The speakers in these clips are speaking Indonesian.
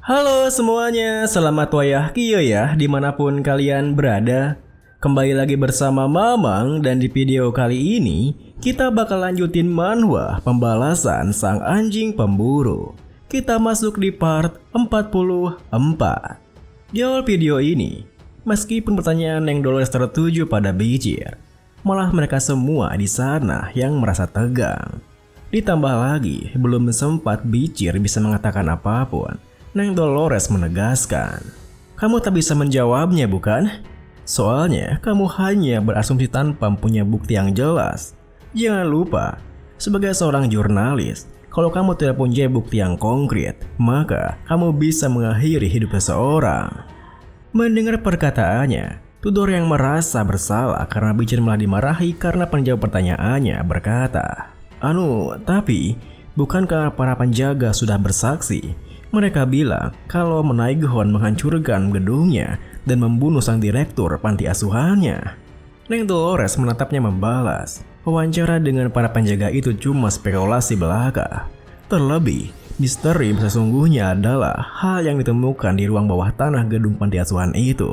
Halo semuanya, selamat wayah Kio ya dimanapun kalian berada. Kembali lagi bersama Mamang dan di video kali ini kita bakal lanjutin manhwa pembalasan sang anjing pemburu. Kita masuk di part 44. Di awal video ini, meskipun pertanyaan yang Dolores tertuju pada Bijir, malah mereka semua di sana yang merasa tegang. Ditambah lagi, belum sempat Bijir bisa mengatakan apapun, Neng Dolores menegaskan, "Kamu tak bisa menjawabnya, bukan? Soalnya kamu hanya berasumsi tanpa punya bukti yang jelas. Jangan lupa, sebagai seorang jurnalis, kalau kamu tidak punya bukti yang konkret, maka kamu bisa mengakhiri hidup seseorang." Mendengar perkataannya, Tudor yang merasa bersalah karena Bijir malah dimarahi karena penjawab pertanyaannya berkata, Tapi bukankah para penjaga sudah bersaksi? Mereka bilang kalau Menaghon menghancurkan gedungnya dan membunuh sang direktur panti asuhannya." Neng Dolores menatapnya membalas, wawancara dengan para penjaga itu cuma spekulasi belaka. Terlebih, misteri sesungguhnya adalah hal yang ditemukan di ruang bawah tanah gedung panti asuhan itu.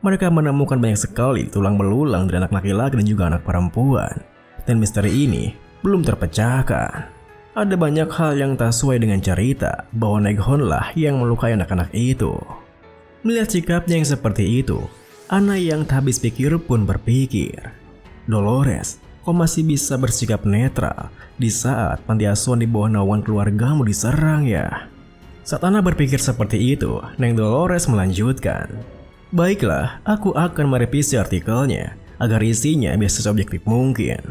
Mereka menemukan banyak sekali tulang belulang dari anak laki-laki dan juga anak perempuan. Dan misteri ini belum terpecahkan. Ada banyak hal yang tak sesuai dengan cerita bahwa Menaghon lah yang melukai anak-anak itu. Melihat sikapnya yang seperti itu, Ana yang tak habis pikir pun berpikir, "Dolores, kok masih bisa bersikap netral di saat panti asuhan di bawah naungan keluargamu diserang ya?" Saat Ana berpikir seperti itu, Neng Dolores melanjutkan, "Baiklah, aku akan merevisi artikelnya agar isinya bisa seobjektif mungkin."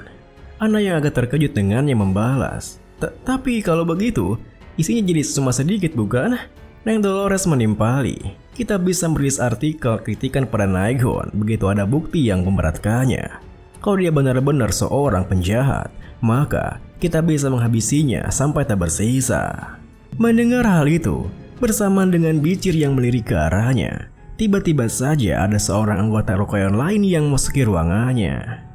Ana yang agak terkejut dengannya membalas, Tapi kalau begitu, isinya jadi cuma sedikit bukan?" Neng Dolores menimpali, "Kita bisa merilis artikel kritikan pada Menaghon begitu ada bukti yang memberatkannya. Kalau dia benar-benar seorang penjahat, maka kita bisa menghabisinya sampai tak bersisa." Mendengar hal itu, bersamaan dengan Bijir yang melirik ke arahnya, tiba-tiba saja ada seorang anggota Rokoyon lain yang memasuki ruangannya.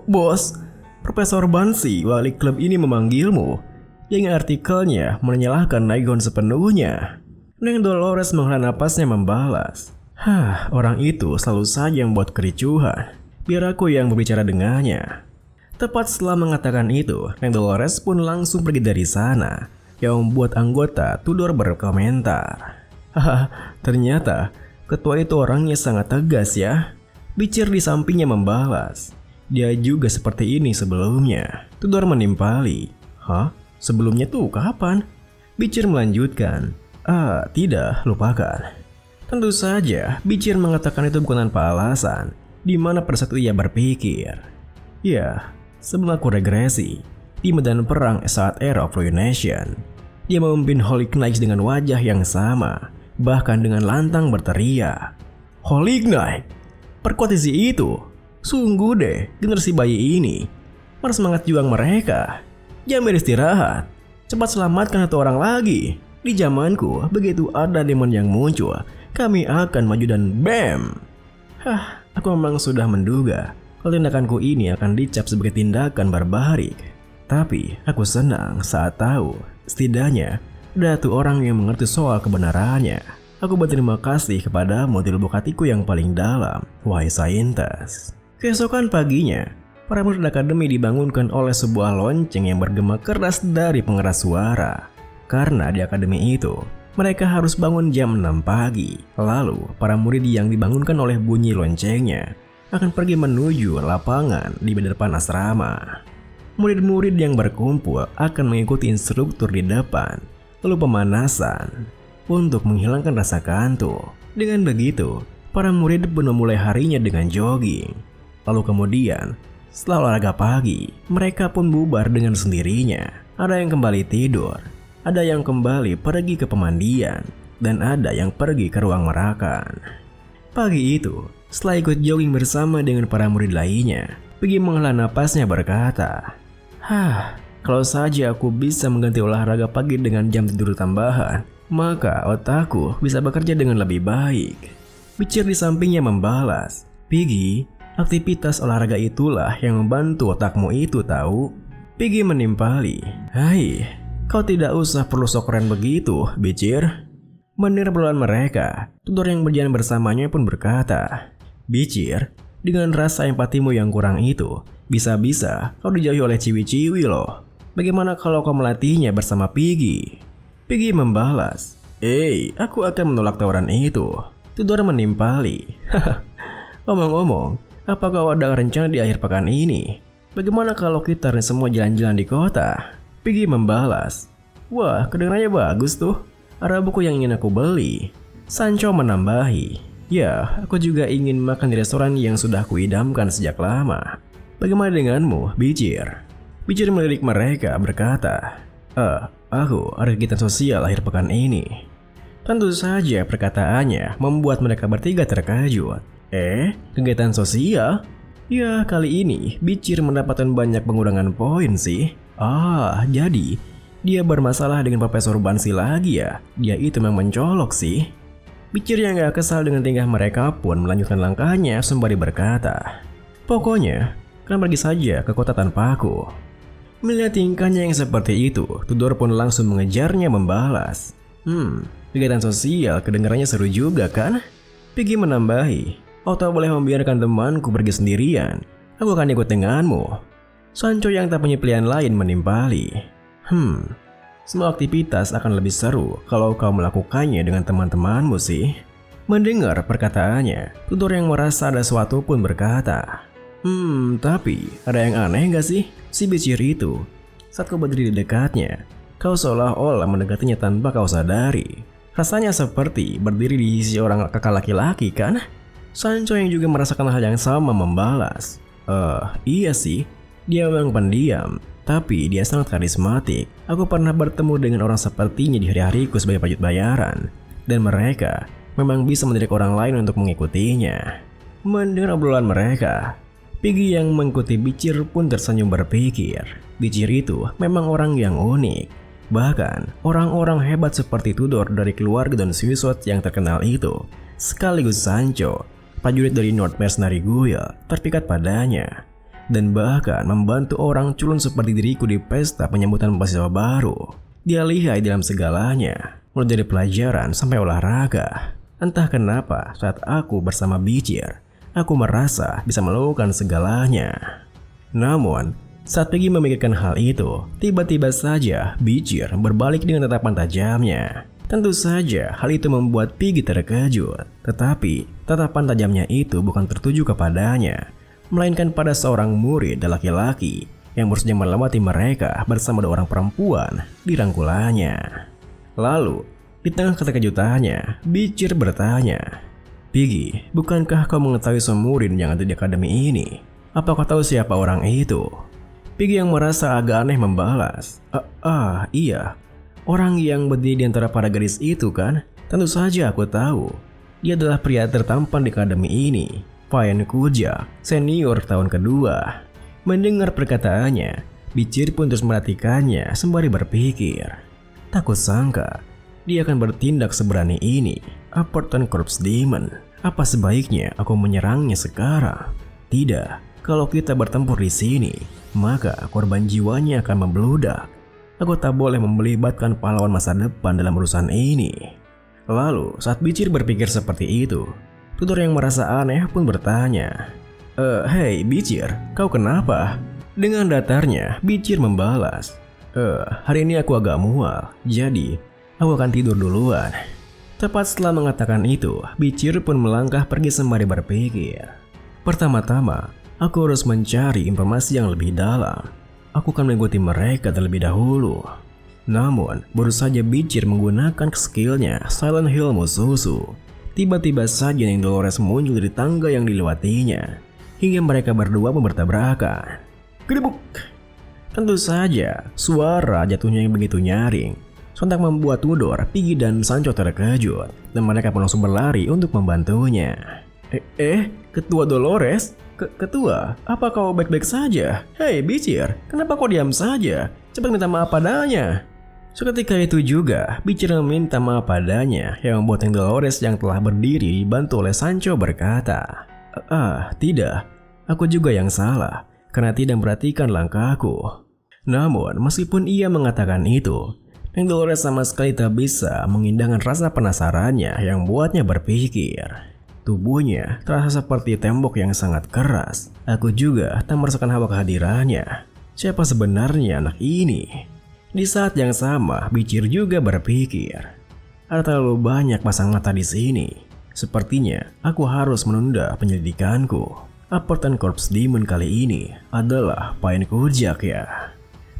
Bos, Profesor Bansi, wali klub ini memanggilmu." Yang artikelnya menyalahkan Menaghon sepenuhnya. Neng Dolores menghela napasnya membalas, orang itu selalu saja membuat kericuhan. Biar aku yang berbicara dengannya." Tepat setelah mengatakan itu, Neng Dolores pun langsung pergi dari sana, yang membuat anggota Tudor berkomentar, Ternyata ketua itu orangnya sangat tegas ya." Bijir di sampingnya membalas, "Dia juga seperti ini sebelumnya." Tudor menimpali, Sebelumnya tuh kapan?" Bijir melanjutkan, Tidak, lupakan." Tentu saja, Bijir mengatakan itu bukan tanpa alasan, di mana pada saat itu ia berpikir, "Ya, sebelum aku regresi, di medan perang saat era of Ruination, dia memimpin Holy Knights dengan wajah yang sama, bahkan dengan lantang berteriak, 'Holy Knight, perkuat isi itu. Sungguh deh, generasi bayi ini. Mana semangat juang mereka. Jangan beristirahat. Cepat selamatkan satu orang lagi. Di zamanku, begitu ada demon yang muncul, kami akan maju dan BAM!' Aku memang sudah menduga kalau tindakanku ini akan dicap sebagai tindakan barbarik. Tapi aku senang saat tahu setidaknya ada satu orang yang mengerti soal kebenarannya. Aku berterima kasih kepadamu di lubuk hatiku yang paling dalam, wahai saintes." Keesokan paginya, para murid akademi dibangunkan oleh sebuah lonceng yang bergema keras dari pengeras suara. Karena di akademi itu, mereka harus bangun jam 6 pagi. Lalu, para murid yang dibangunkan oleh bunyi loncengnya akan pergi menuju lapangan di depan asrama. Murid-murid yang berkumpul akan mengikuti instruktur di depan, lalu pemanasan untuk menghilangkan rasa kantuk. Dengan begitu, para murid pun memulai harinya dengan jogging. Lalu kemudian, setelah olahraga pagi, mereka pun bubar dengan sendirinya. Ada yang kembali tidur, ada yang kembali pergi ke pemandian, dan ada yang pergi ke ruang makan. Pagi itu, setelah ikut jogging bersama dengan para murid lainnya, Peggy menghela napasnya berkata, Kalau saja aku bisa mengganti olahraga pagi dengan jam tidur tambahan, maka otakku bisa bekerja dengan lebih baik." Bijir di sampingnya membalas, "Peggy, aktivitas olahraga itulah yang membantu otakmu itu tahu." Peggy menimpali, "Hai, kau tidak usah perlu sok keren begitu, Bijir." Mendengar obrolan mereka, Tudor yang berjalan bersamanya pun berkata, "Bicir, dengan rasa empatimu yang kurang itu, bisa-bisa kau dijauhi oleh ciwi-ciwi loh. Bagaimana kalau kau melatihnya bersama Piggy?" Piggy membalas, aku akan menolak tawaran itu." Tudor menimpali, "Omong-omong, apa kau ada rencana di akhir pekan ini? Bagaimana kalau kita semua jalan-jalan di kota?" Piggy membalas, "Wah, kedengarannya bagus tuh. Ada buku yang ingin aku beli." Sancho menambahi, "Ya, aku juga ingin makan di restoran yang sudah kuidamkan sejak lama. Bagaimana denganmu, Bicir?" Bicir melirik mereka berkata, Aku ada kegiatan sosial akhir pekan ini." Tentu saja perkataannya membuat mereka bertiga terkejut. Kegiatan sosial? Ya, kali ini Bicir mendapatkan banyak pengurangan poin sih. Jadi dia bermasalah dengan Profesor Bansi lagi ya? Dia itu memang mencolok sih. Bicir yang gak kesal dengan tingkah mereka pun melanjutkan langkahnya sembari berkata, "Pokoknya, kalian pergi saja ke kota tanpa aku." Melihat tingkahnya yang seperti itu, Tudor pun langsung mengejarnya membalas, kegiatan sosial kedengarannya seru juga kan?" Piggy menambahi, "Kau tak boleh membiarkan temanku pergi sendirian. Aku akan ikut denganmu." Sancho yang tak punya pilihan lain menimpali, semua aktivitas akan lebih seru kalau kau melakukannya dengan teman-temanmu sih." Mendengar perkataannya, Tudor yang merasa ada sesuatu pun berkata, Tapi ada yang aneh gak sih? Si Bicir itu, saat kau berdiri di dekatnya, kau seolah-olah mendekatinya tanpa kau sadari. Rasanya seperti berdiri di sisi orang kakak laki-laki kan?" Sancho yang juga merasakan hal yang sama membalas, Iya sih, dia memang pendiam, tapi dia sangat karismatik. Aku pernah bertemu dengan orang sepertinya di hari-hariku sebagai pajut bayaran, dan mereka memang bisa mendidik orang lain untuk mengikutinya." Mendengar obrolan mereka, Piggy yang mengikuti Bicir pun tersenyum berpikir, Bicir itu memang orang yang unik. Bahkan orang-orang hebat seperti Tudor dari keluarga Don Quixote yang terkenal itu, sekaligus Sancho, prajurit dari North Mercenary Guild, terpikat padanya. Dan bahkan membantu orang culun seperti diriku di pesta penyambutan mahasiswa baru. Dia lihai dalam segalanya, mulai dari pelajaran sampai olahraga. Entah kenapa saat aku bersama Bicir, aku merasa bisa melakukan segalanya. Namun, saat Piggy memikirkan hal itu, tiba-tiba saja Bicir berbalik dengan tatapan tajamnya. Tentu saja hal itu membuat Piggy terkejut. Tetapi, tatapan tajamnya itu bukan tertuju kepadanya, melainkan pada seorang murid laki-laki yang baru saja melewati mereka bersama dua orang perempuan di rangkulannya. Lalu, di tengah keterkejutannya, Bicir bertanya, "Piggy, bukankah kau mengetahui semua murid yang ada di akademi ini? Apa kau tahu siapa orang itu?" Piggy yang merasa agak aneh membalas, Iya, orang yang berdiri di antara para gadis itu kan? Tentu saja aku tahu. Dia adalah pria tertampan di akademi ini, Payan Kuja, senior tahun kedua." Mendengar perkataannya, Bicir pun terus merhatikannya sembari berpikir, tak kusangka dia akan bertindak seberani ini. Upperton Corps Demon. Apa sebaiknya aku menyerangnya sekarang? Tidak, kalau kita bertempur di sini, maka korban jiwanya akan membludak. Aku tak boleh melibatkan pahlawan masa depan dalam urusan ini. Lalu, saat Bicir berpikir seperti itu, Tudor yang merasa aneh pun bertanya, Hei Bicir, kau kenapa?" Dengan datarnya, Bicir membalas, Hari ini aku agak mual, jadi aku akan tidur duluan." Tepat setelah mengatakan itu, Bicir pun melangkah pergi sembari berpikir, "Pertama-tama, aku harus mencari informasi yang lebih dalam. Aku akan mengikuti mereka terlebih dahulu." Namun, baru saja Bicir menggunakan skillnya Silent Hill Mususu, tiba-tiba saja Nyai Dolores muncul dari tangga yang dilewatinya, hingga mereka berdua pun bertabrakan. Gedebuk! Tentu saja, suara jatuhnya yang begitu nyaring sontak membuat Tudor, Piggy dan Sancho terkejut, dan mereka pun langsung berlari untuk membantunya. Ketua Dolores? Ketua, apa kau baik-baik saja? Hei Bicir, kenapa kau diam saja? Cepat minta maaf padanya." Seketika itu juga, Bicir meminta maaf padanya, yang membuat Nyai Dolores yang telah berdiri dibantu oleh Sancho berkata, Tidak, aku juga yang salah, karena tidak memperhatikan langkahku." Namun, meskipun ia mengatakan itu, yang Dolores sama sekali tak bisa mengindahkan rasa penasarannya yang buatnya berpikir. Tubuhnya terasa seperti tembok yang sangat keras. Aku juga tak merasakan hawa kehadirannya. Siapa sebenarnya anak ini? Di saat yang sama, Bicir juga berpikir. Ada terlalu banyak pasang mata di sini. Sepertinya aku harus menunda penyelidikanku. Apartemen Corpse Demon kali ini adalah Pain Kujak ya.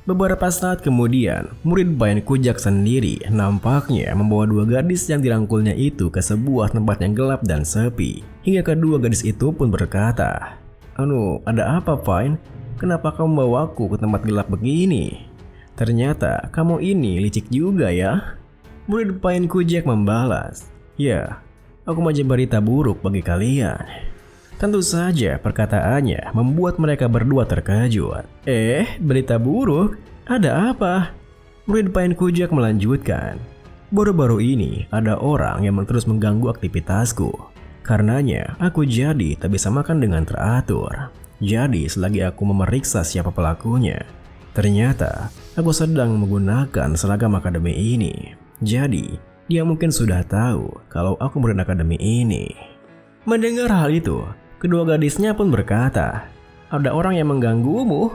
Beberapa saat kemudian, murid Pain Kujak sendiri nampaknya membawa dua gadis yang dirangkulnya itu ke sebuah tempat yang gelap dan sepi. Hingga kedua gadis itu pun berkata, "Anu, ada apa Pain? Kenapa kamu membawaku ke tempat gelap begini? Ternyata kamu ini licik juga ya." Murid Pain Kujak membalas, "Ya, aku mau berita buruk bagi kalian." Tentu saja perkataannya membuat mereka berdua terkejut. Berita buruk? Ada apa? Murid Pain Kujak melanjutkan. Baru-baru ini ada orang yang terus mengganggu aktivitasku. Karenanya aku jadi tak bisa makan dengan teratur. Jadi selagi aku memeriksa siapa pelakunya, ternyata aku sedang menggunakan seragam akademi ini. Jadi dia mungkin sudah tahu kalau aku murid akademi ini. Mendengar hal itu, kedua gadisnya pun berkata, "Ada orang yang mengganggumu?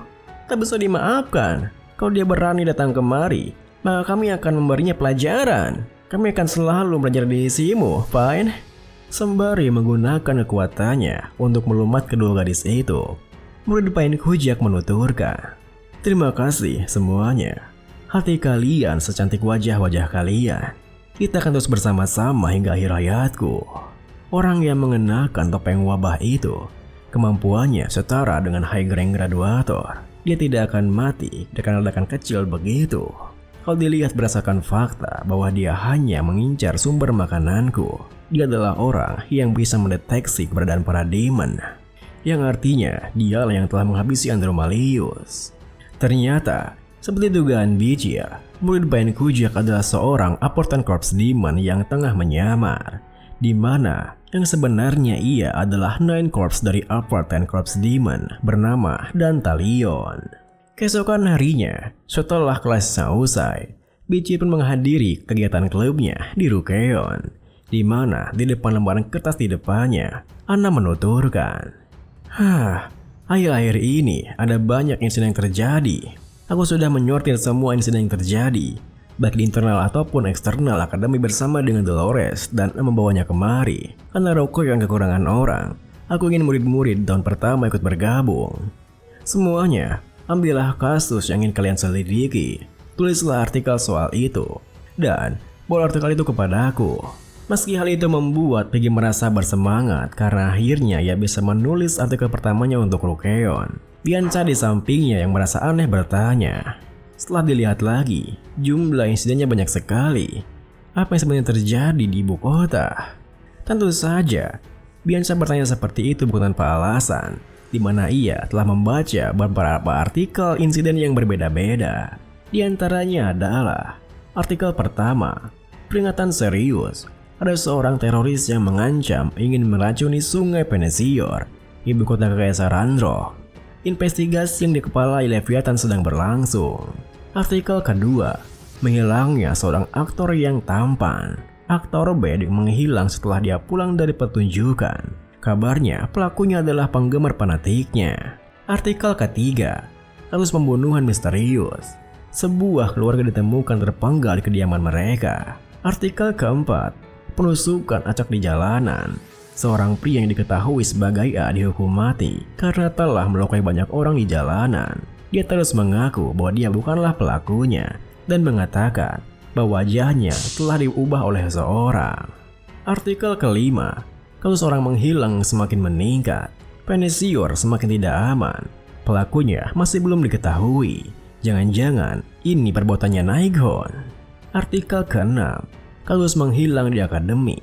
Tak bisa dimaafkan. Kalau dia berani datang kemari, maka kami akan memberinya pelajaran. Kami akan selalu belajar di sisimu, Pain." Sembari menggunakan kekuatannya untuk melumat kedua gadis itu, murid Pain Kujak menuturkan, "Terima kasih semuanya. Hati kalian secantik wajah-wajah kalian. Kita akan terus bersama-sama hingga akhir hayatku." Orang yang mengenakan topeng wabah itu, kemampuannya setara dengan High Rank Graduator. Dia tidak akan mati dengan ledakan kecil begitu. Kalau dilihat berdasarkan fakta bahwa dia hanya mengincar sumber makananku, dia adalah orang yang bisa mendeteksi keberadaan para demon. Yang artinya dialah yang telah menghabisi Andromalius. Ternyata, seperti dugaan Bicir, murid Pain Kujak adalah seorang Apartemen Corpse Demon yang tengah menyamar, di mana yang sebenarnya ia adalah Nine Corpse dari Apartemen Corpse Demon bernama Dantalion. Keesokan harinya, setelah kelasnya usai, Bicir pun menghadiri kegiatan klubnya di Rukeon, di mana di depan lembaran kertas di depannya, Anna menuturkan, akhir-akhir ini ada banyak insiden yang terjadi. Aku sudah menyortir semua insiden yang terjadi, baik di internal ataupun eksternal akademi bersama dengan Dolores dan membawanya kemari. Karena Roko yang kekurangan orang, aku ingin murid-murid tahun pertama ikut bergabung. Semuanya, ambillah kasus yang ingin kalian selidiki. Tulislah artikel soal itu, dan bawa artikel itu kepadaku. Meski hal itu membuat Peggy merasa bersemangat karena akhirnya ia bisa menulis artikel pertamanya untuk Rukeon. Bianca di sampingnya yang merasa aneh bertanya. Setelah dilihat lagi, jumlah insidennya banyak sekali. Apa yang sebenarnya terjadi di ibu kota? Tentu saja, Bianca bertanya seperti itu bukan tanpa alasan, di mana ia telah membaca beberapa artikel insiden yang berbeda-beda. Di antaranya adalah artikel pertama, peringatan serius. Ada seorang teroris yang mengancam ingin meracuni sungai Penesior, ibu kota Kekaisaran Roh. Investigasi yang dikepalai Leviathan sedang berlangsung. Artikel kedua, menghilangnya seorang aktor yang tampan. Aktor B menghilang setelah dia pulang dari pertunjukan. Kabarnya pelakunya adalah penggemar fanatiknya. Artikel ketiga, kasus pembunuhan misterius. Sebuah keluarga ditemukan terpenggal di kediaman mereka. Artikel keempat, penusukan acak di jalanan. Seorang pria yang diketahui sebagai A dihukum mati karena telah melukai banyak orang di jalanan. Dia terus mengaku bahwa dia bukanlah pelakunya dan mengatakan bahwa wajahnya telah diubah oleh seseorang. Artikel kelima, kasus orang menghilang semakin meningkat. Penesior semakin tidak aman. Pelakunya masih belum diketahui. Jangan-jangan ini perbuatannya Naighon. Artikel keenam, kasus menghilang di akademi.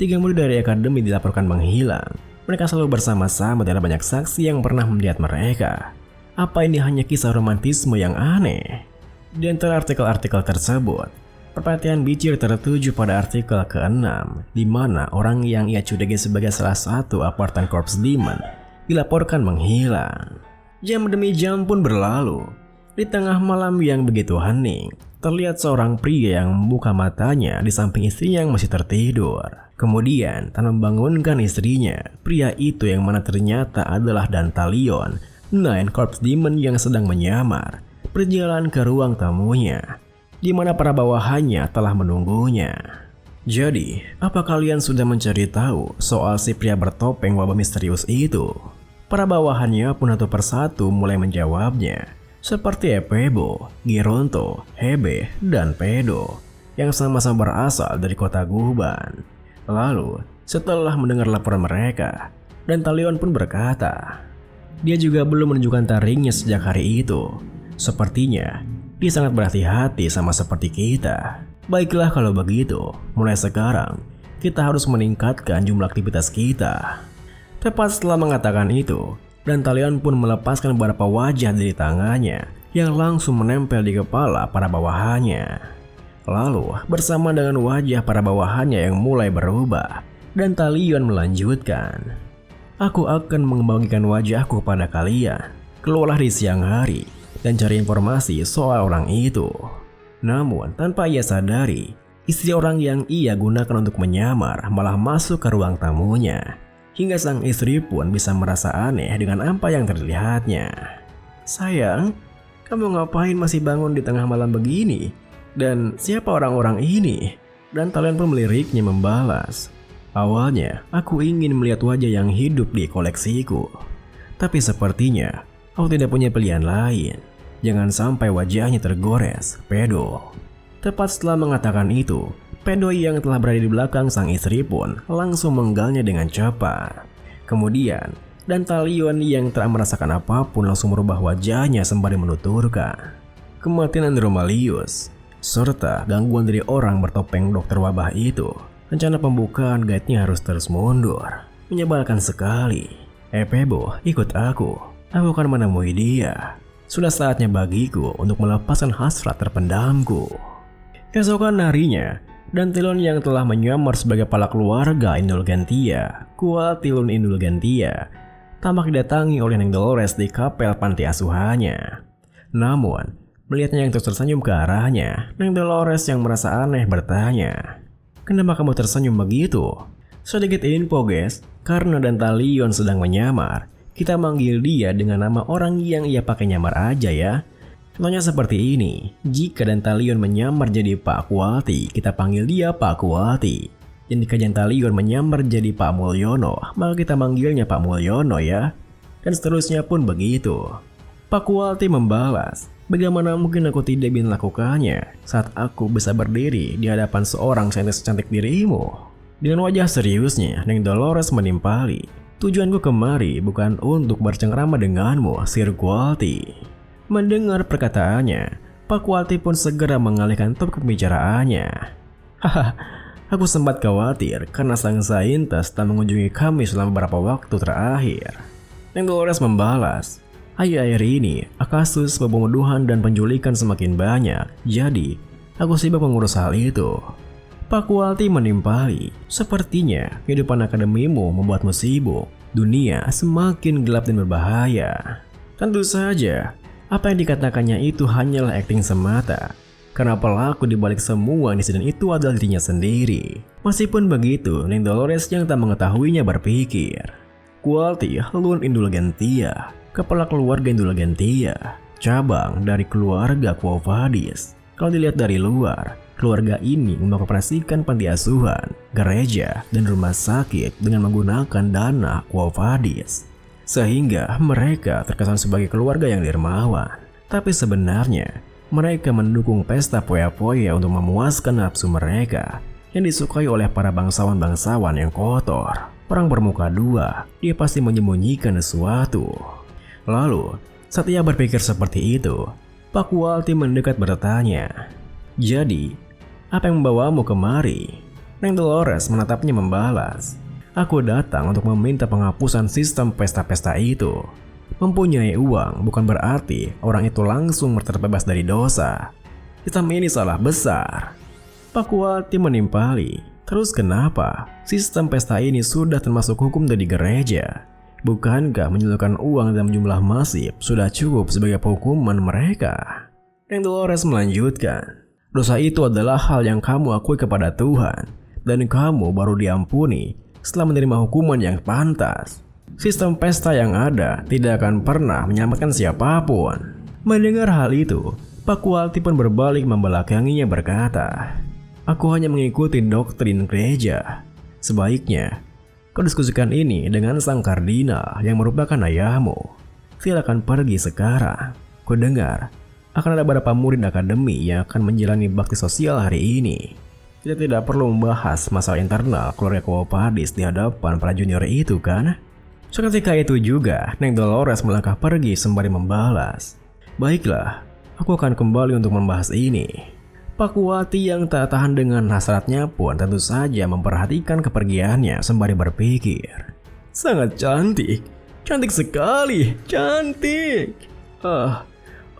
3 murid dari akademi dilaporkan menghilang. Mereka selalu bersama-sama dan banyak saksi yang pernah melihat mereka. Apa ini hanya kisah romantisme yang aneh? Di antara artikel-artikel tersebut, perhatian Bicir tertuju pada artikel ke-6, di mana orang yang ia curigai sebagai salah satu Apartemen Corpse Demon dilaporkan menghilang. Jam demi jam pun berlalu. Di tengah malam yang begitu hening, terlihat seorang pria yang membuka matanya di samping istrinya yang masih tertidur. Kemudian, tanpa membangunkan istrinya, pria itu yang mana ternyata adalah Dantalion, Nine Corpse Demon yang sedang menyamar, berjalan ke ruang tamunya, di mana para bawahannya telah menunggunya. Jadi, apa kalian sudah mencari tahu soal si pria bertopeng wabah misterius itu? Para bawahannya pun satu persatu mulai menjawabnya, seperti Epebo, Gironto, Hebe, dan Pedo, yang sama-sama berasal dari kota Guban. Lalu, setelah mendengar laporan mereka, Dantalion pun berkata, dia juga belum menunjukkan taringnya sejak hari itu. Sepertinya, dia sangat berhati-hati sama seperti kita. Baiklah kalau begitu, mulai sekarang, kita harus meningkatkan jumlah aktivitas kita. Tepat setelah mengatakan itu, Dantalion pun melepaskan beberapa wajah dari tangannya yang langsung menempel di kepala para bawahannya. Lalu, bersama dengan wajah para bawahannya yang mulai berubah, Dantalion melanjutkan, aku akan mengembangkan wajahku kepada kalian. Keluarlah di siang hari dan cari informasi soal orang itu. Namun, tanpa ia sadari, istri orang yang ia gunakan untuk menyamar malah masuk ke ruang tamunya. Hingga sang istri pun bisa merasa aneh dengan apa yang terlihatnya. Sayang, kamu ngapain masih bangun di tengah malam begini? Dan siapa orang-orang ini? Dantalion pun meliriknya membalas, awalnya aku ingin melihat wajah yang hidup di koleksiku. Tapi sepertinya aku tidak punya pilihan lain. Jangan sampai wajahnya tergores, Pedo. Tepat setelah mengatakan itu, Pedo yang telah berada di belakang sang istri pun langsung menggalnya dengan cepat. Kemudian, Dantalion yang tak merasakan apapun langsung merubah wajahnya sembari menuturkan, kematian Andromalius, serta gangguan dari orang bertopeng dokter wabah itu. Rencana pembukaan guide-nya harus terus mundur. Menyebalkan sekali. Pebo, ikut aku. Aku akan menemui dia. Sudah saatnya bagiku untuk melepaskan hasrat terpendamku. Keesokan harinya, Dantalion yang telah menyamar sebagai kepala keluarga Indulgentia, Quatilun Indulgentia, tampak didatangi oleh Neng Dolores di kapel panti asuhannya. Namun, melihatnya yang terus tersenyum ke arahnya, Neng Dolores yang merasa aneh bertanya, kenapa kamu tersenyum begitu? Sedikit info guys, karena Dantalion sedang menyamar, kita manggil dia dengan nama orang yang ia pakai nyamar aja ya. Contohnya seperti ini, jika Dantalion menyamar jadi Pak Kualti, kita panggil dia Pak Kualti. Dan jika Dantalion menyamar jadi Pak Mulyono, maka kita manggilnya Pak Mulyono ya. Dan seterusnya pun begitu. Pak Kualti membalas, bagaimana mungkin aku tidak bisa melakukannya saat aku bisa berdiri di hadapan seorang saintis secantik dirimu. Dengan wajah seriusnya, Neng Dolores menimpali, tujuanku kemari bukan untuk bercengkrama denganmu, Sir Kualti. Mendengar perkataannya, Pak Kualti pun segera mengalihkan topik pembicaraannya. Haha, aku sempat khawatir karena sang saintis tak mengunjungi kami selama beberapa waktu terakhir. Neng Dolores membalas, akhir-akhir ini kasus pembunuhan dan penculikan semakin banyak, jadi aku sibuk mengurus hal itu. Pak Kualti menimpali, sepertinya kehidupan akademimu membuatmu sibuk. Dunia semakin gelap dan berbahaya. Tentu saja, apa yang dikatakannya itu hanyalah akting semata. Karena pelaku dibalik semua insiden itu adalah dirinya sendiri. Meskipun begitu, Neng Dolores yang tak mengetahuinya berpikir, Kualti Lun Indulgentia, kepala keluarga Indulgentia, cabang dari keluarga Quo Vadis. Kalau dilihat dari luar, keluarga ini mengoperasikan panti asuhan, gereja, dan rumah sakit dengan menggunakan dana Quo Vadis. Sehingga mereka terkesan sebagai keluarga yang dermawan. Tapi sebenarnya, mereka mendukung pesta poya-poya untuk memuaskan nafsu mereka yang disukai oleh para bangsawan-bangsawan yang kotor. Perang bermuka dua, dia pasti menyembunyikan sesuatu. Lalu, saat ia berpikir seperti itu, Pak Kualti mendekat bertanya, jadi, apa yang membawamu kemari? Neng Dolores menatapnya membalas, aku datang untuk meminta penghapusan sistem pesta-pesta itu. Mempunyai uang bukan berarti orang itu langsung terbebas dari dosa. Sistem ini salah besar. Pak Kualti menimpali, terus kenapa? Sistem pesta ini sudah termasuk hukum dari gereja. Bukankah menyalurkan uang dalam jumlah masif sudah cukup sebagai penghukuman mereka? Neng Dolores melanjutkan, Dosa itu adalah hal yang kamu akui kepada Tuhan, dan kamu baru diampuni setelah menerima hukuman yang pantas. Sistem pesta yang ada tidak akan pernah menyelamatkan siapapun. Mendengar hal itu, Pak Kualti pun berbalik membelakanginya berkata, "Aku hanya mengikuti doktrin gereja. Sebaiknya kau diskusikan ini dengan sang kardinal yang merupakan ayahmu. Silakan pergi sekarang. Kudengar akan ada beberapa murid akademi yang akan menjalani bakti sosial hari ini. Kita tidak perlu membahas masalah internal keluarga Quo Vadis di hadapan para junior itu, kan?" Seketika itu juga, Neng Dolores melangkah pergi sembari membalas, "Baiklah, aku akan kembali untuk membahas ini." Pak Kualti yang tak tahan dengan hasratnya pun tentu saja memperhatikan kepergiannya sembari berpikir, "Sangat cantik, cantik sekali, cantik.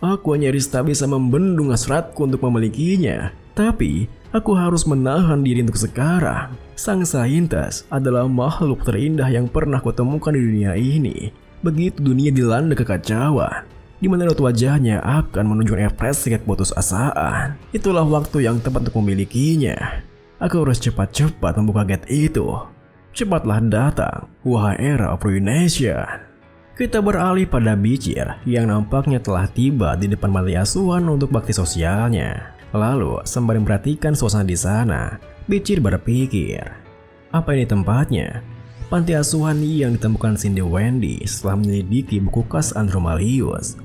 Aku nyaris tak bisa membendung hasratku untuk memilikinya. Tapi aku harus menahan diri untuk sekarang. Sang saintes adalah makhluk terindah yang pernah kutemukan di dunia ini. Begitu dunia dilanda kekacauan, di mana raut wajahnya akan menunjukkan ekspresi keputusasaan. Itulah waktu yang tepat untuk memilikinya. Aku harus cepat-cepat membuka gate itu. Cepatlah datang, wahai era of ruination." Kita beralih pada Bicir yang nampaknya telah tiba di depan panti asuhan untuk bakti sosialnya. Lalu sembari memperhatikan suasana di sana, Bicir berpikir, apa ini tempatnya? Panti asuhan yang ditemukan Cindy Wendy setelah menyelidiki buku kas Andromalius.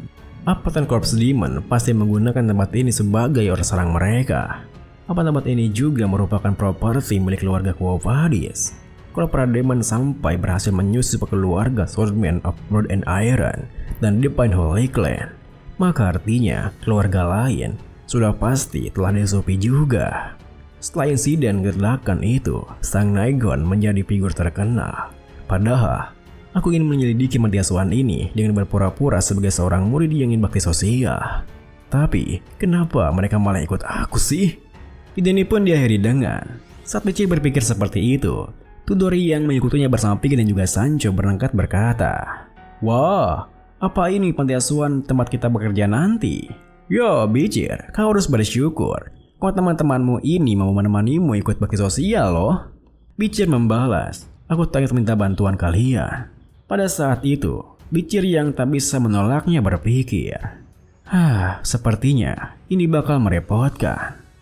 Apatan Corps Demon pasti menggunakan tempat ini sebagai orang sarang mereka. Apa tempat ini juga merupakan properti milik keluarga Quo Vadis? Kalau para demon sampai berhasil menyusup keluarga Swordman of Blood and Iron dan Divine Holy Clan, maka artinya keluarga lain sudah pasti telah disusupi juga. Setelah insiden gerdakan itu, Sang Naigon menjadi figur terkenal. Padahal, aku ingin menyelidiki panti asuhan ini dengan berpura-pura sebagai seorang murid yang ingin bakti sosial. Tapi, kenapa mereka malah ikut aku sih? Ide ini pun diakhiri dengan, saat Bicir berpikir seperti itu, Tudori yang mengikutinya bersama Piggy dan juga Sancho berangkat berkata, "Wah, apa ini panti asuhan tempat kita bekerja nanti? Yo, Bicir, kau harus bersyukur. Kau teman-temanmu ini mau menemanimu ikut bakti sosial loh." Bicir membalas, "Aku tak ingin minta bantuan kalian." Pada saat itu, Bicir yang tak bisa menolaknya berpikir, sepertinya ini bakal merepotkan.